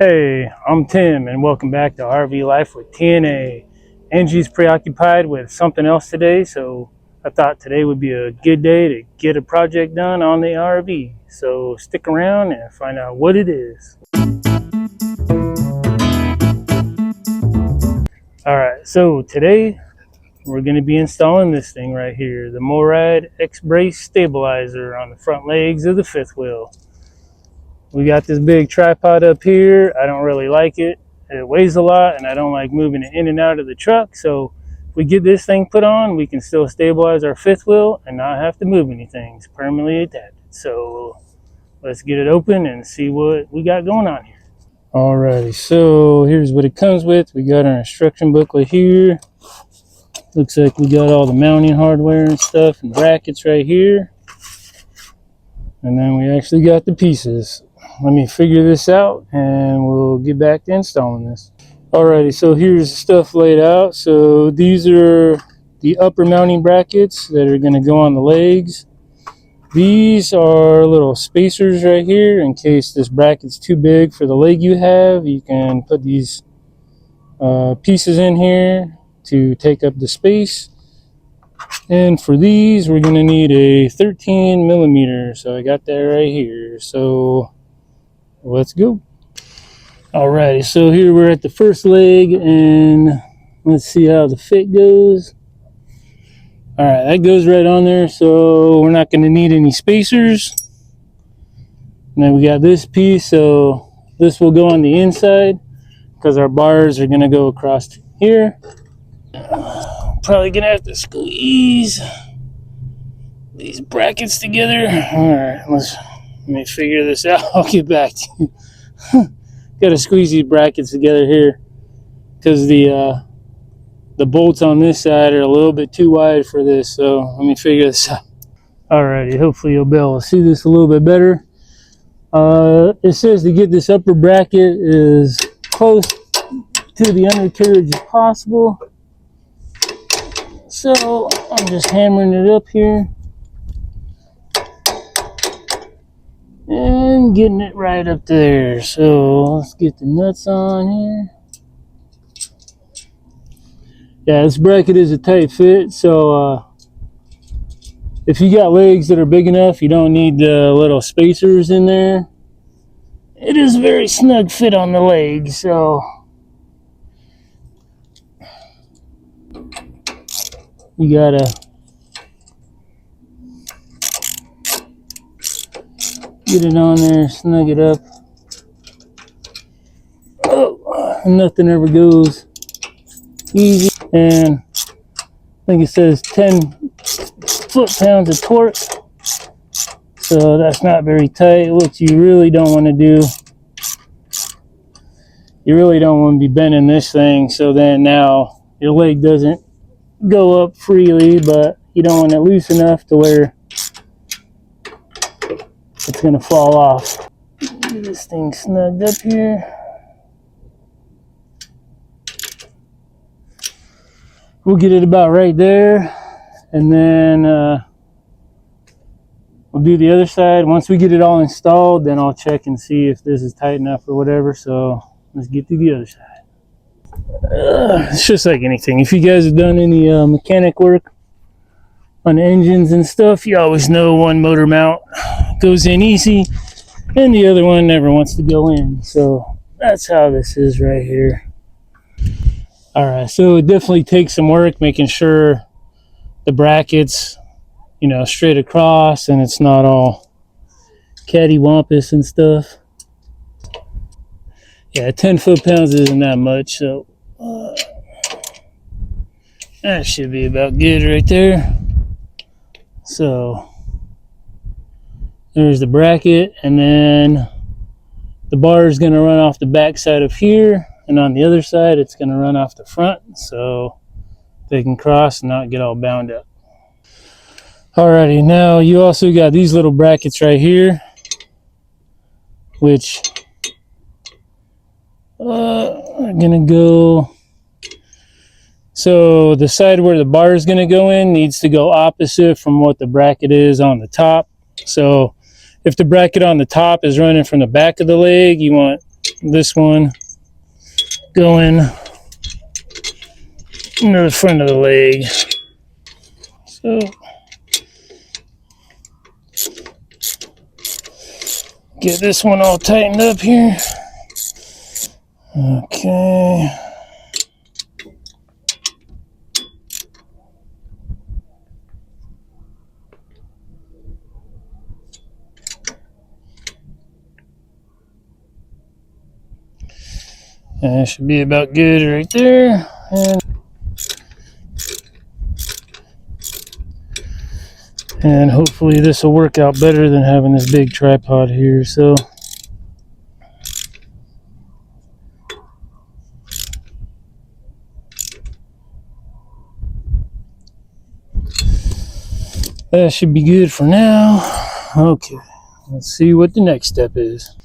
Hey, I'm Tim and welcome back to RV Life with TNA. Angie's preoccupied with something else today, so I thought today would be a good day to get a project done on the RV. So stick around and find out what it is. Alright, so today we're going to be installing this thing right here, the MORyde X-Brace Stabilizer on the front legs of the fifth wheel. We got this big tripod up here. I don't really like it. It weighs a lot and I don't like moving it in and out of the truck. So if we get this thing put on, we can still stabilize our fifth wheel and not have to move anything. It's permanently attached. So let's get it open and see what we got going on here. Alrighty, so here's what it comes with. We got our instruction booklet here. Looks like we got all the mounting hardware and stuff and brackets right here. And then we actually got the pieces. Let me figure this out and we'll get back to installing this. Alrighty, so here's the stuff laid out. So these are the upper mounting brackets that are going to go on the legs. These are little spacers right here in case this bracket's too big for the leg you have. You can put these pieces in here to take up the space. And for these, we're going to need a 13 millimeter. So I got that right here. So let's go. Alrighty, so here we're at the first leg and let's see how the fit goes. Alright, that goes right on there. So we're not going to need any spacers. And then we got this piece. So this will go on the inside because our bars are going to go across here. Probably gonna have to squeeze these brackets together. Alright, let me figure this out. I'll get back to you. Gotta squeeze these brackets together here because the bolts on this side are a little bit too wide for this, so let me figure this out. Alrighty, hopefully you'll be able to see this a little bit better. It says to get this upper bracket as close to the undercarriage as possible. So I'm just hammering it up here and getting it right up there. So let's get the nuts on here. Yeah, this bracket is a tight fit, so if you got legs that are big enough, you don't need the little spacers in there. It is a very snug fit on the legs, so you gotta get it on there, snug it up. Oh, nothing ever goes easy. And I think it says 10 foot-pounds of torque. So that's not very tight. What you really don't want to do, you really don't want to be bending this thing so then now your leg doesn't go up freely, but you don't want it loose enough to where it's going to fall off. Get this thing snugged up here. We'll get it about right there, and then we'll do the other side. Once we get it all installed, then I'll check and see if this is tight enough or whatever. So let's get to the other side. It's just like anything. If you guys have done any mechanic work on engines and stuff, you always know one motor mount goes in easy and the other one never wants to go in. So that's how this is right here. Alright, so it definitely takes some work making sure the brackets, you know, straight across and it's not all cattywampus and stuff. Yeah, 10 foot-pounds isn't that much, so that should be about good right there. So there's the bracket, and then the bar is going to run off the back side of here, and on the other side it's going to run off the front so they can cross and not get all bound up. Alrighty, now you also got these little brackets right here, which are gonna go, so the side where the bar is gonna go in needs to go opposite from what the bracket is on the top. So if the bracket on the top is running from the back of the leg, you want this one going into the front of the leg. So get this one all tightened up here. Okay. And that should be about good right there. And hopefully this will work out better than having this big tripod here. So that should be good for now. Okay, let's see what the next step is.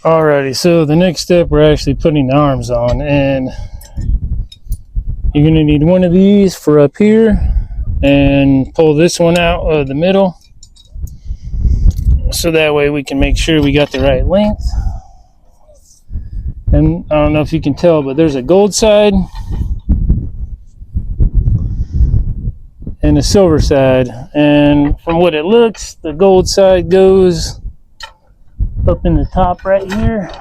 Alrighty, so the next step, we're actually putting the arms on, and you're going to need one of these for up here, and pull this one out of the middle, so that way we can make sure we got the right length. And I don't know if you can tell, but there's a gold side and a silver side, and from what it looks, the gold side goes up in the top right here.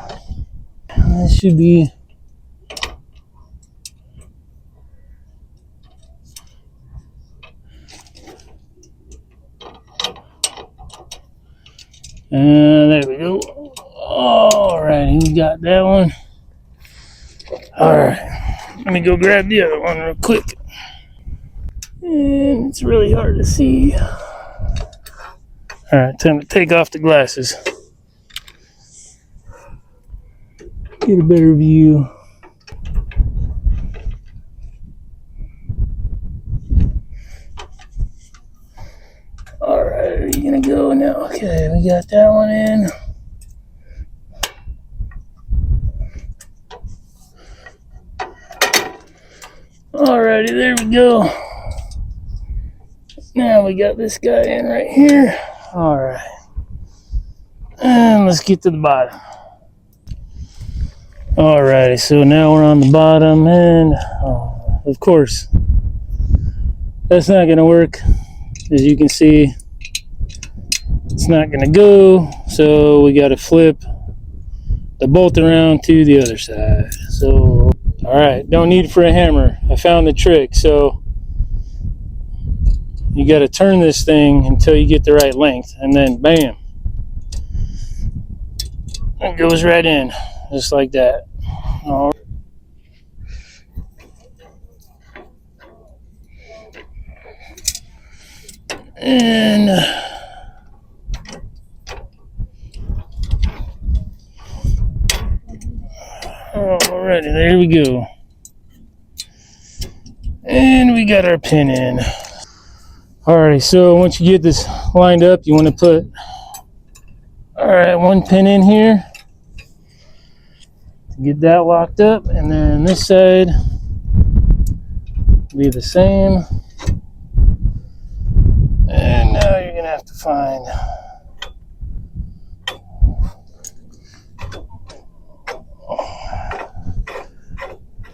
That should be and there we go. Alright, we got that one. Alright, let me go grab the other one real quick. And it's really hard to see. Alright, time to take off the glasses. Get a better view. Alright, are you gonna go now? Okay, we got that one in. Alrighty, there we go. Now we got this guy in right here. Alright. And let's get to the bottom. Alrighty, so now we're on the bottom, and of course, that's not going to work. As you can see, it's not going to go, so we got to flip the bolt around to the other side. So, alright, don't need for a hammer. I found the trick. So, you got to turn this thing until you get the right length, and then bam, it goes right in, just like that. All right. And alrighty, there we go. And we got our pin in. Alrighty, so once you get this lined up, you want to put, one pin in here to get that locked up, and then this side will be the same. And now you're gonna have to find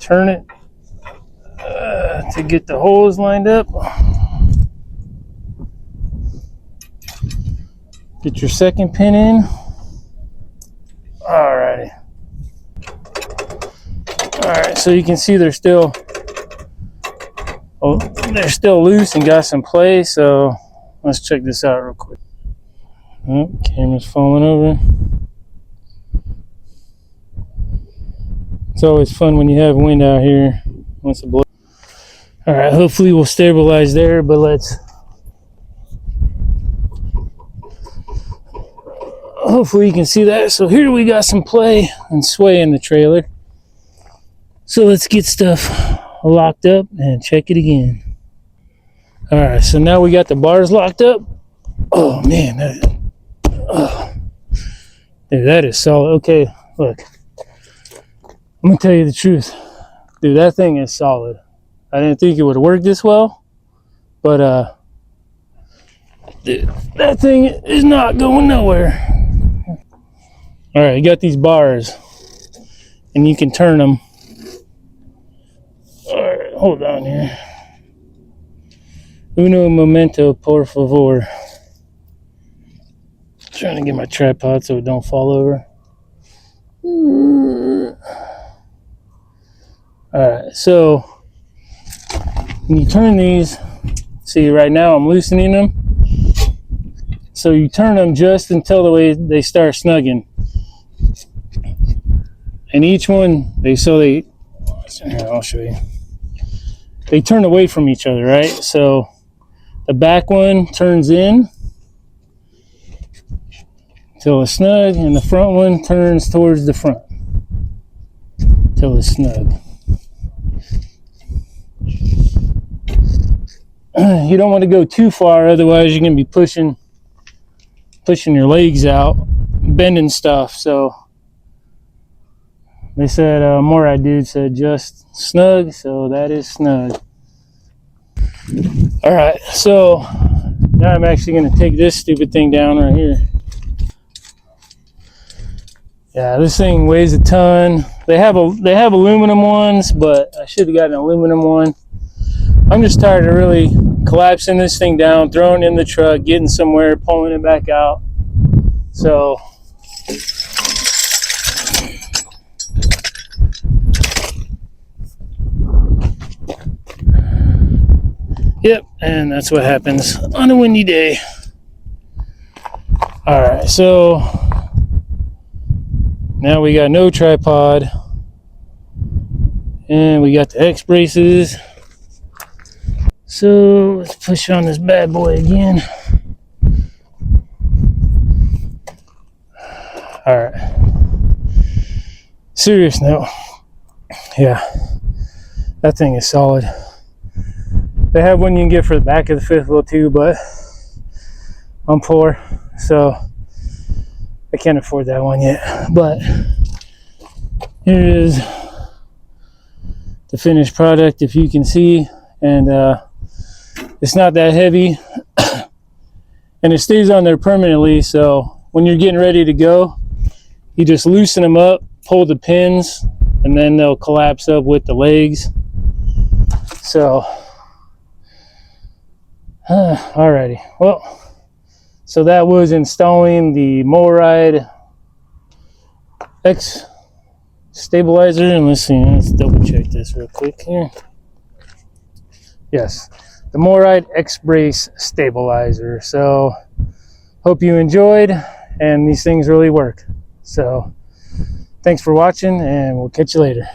turn it to get the holes lined up. Get your second pin in. Alrighty. Alright, so you can see they're still loose and got some play, so let's check this out real quick. Oh, camera's falling over. It's always fun when you have wind out here once it blows. Alright, hopefully we'll stabilize there, but hopefully you can see that. So here we got some play and sway in the trailer. So let's get stuff locked up and check it again. Alright, so now we got the bars locked up. Oh man, dude, that is solid. Okay, look, I'm gonna tell you the truth, dude, that thing is solid. I didn't think it would work this well, but dude, that thing is not going nowhere. Alright, you got these bars and you can turn them. All right, hold on here. Uno momento, por favor. Trying to get my tripod so it don't fall over. Alright, so when you turn these, see right now I'm loosening them. So you turn them just until the way they start snugging. And each one, here, I'll show you. They turn away from each other, right? So the back one turns in till it's snug, and the front one turns towards the front till it's snug. You don't want to go too far, otherwise you're going to be pushing your legs out, bending stuff. So they said, MORyde dude said just snug, so that is snug. All right, so now I'm actually going to take this stupid thing down right here. Yeah, this thing weighs a ton. They have aluminum ones, but I should have gotten an aluminum one. I'm just tired of really collapsing this thing down, throwing it in the truck, getting somewhere, pulling it back out. So yep, and that's what happens on a windy day. All right, so now we got no tripod, and we got the X-braces. So let's push on this bad boy again. All right. Serious note, yeah, that thing is solid. They have one you can get for the back of the fifth wheel too, but I'm poor, so I can't afford that one yet. But here is the finished product, if you can see, and it's not that heavy, and it stays on there permanently. So when you're getting ready to go, you just loosen them up, pull the pins, and then they'll collapse up with the legs. So alrighty, well, so that was installing the MORyde X stabilizer, and let's double check this real quick here. Yes, the MORyde X-Brace Stabilizer. So hope you enjoyed, and these things really work. So thanks for watching, and we'll catch you later.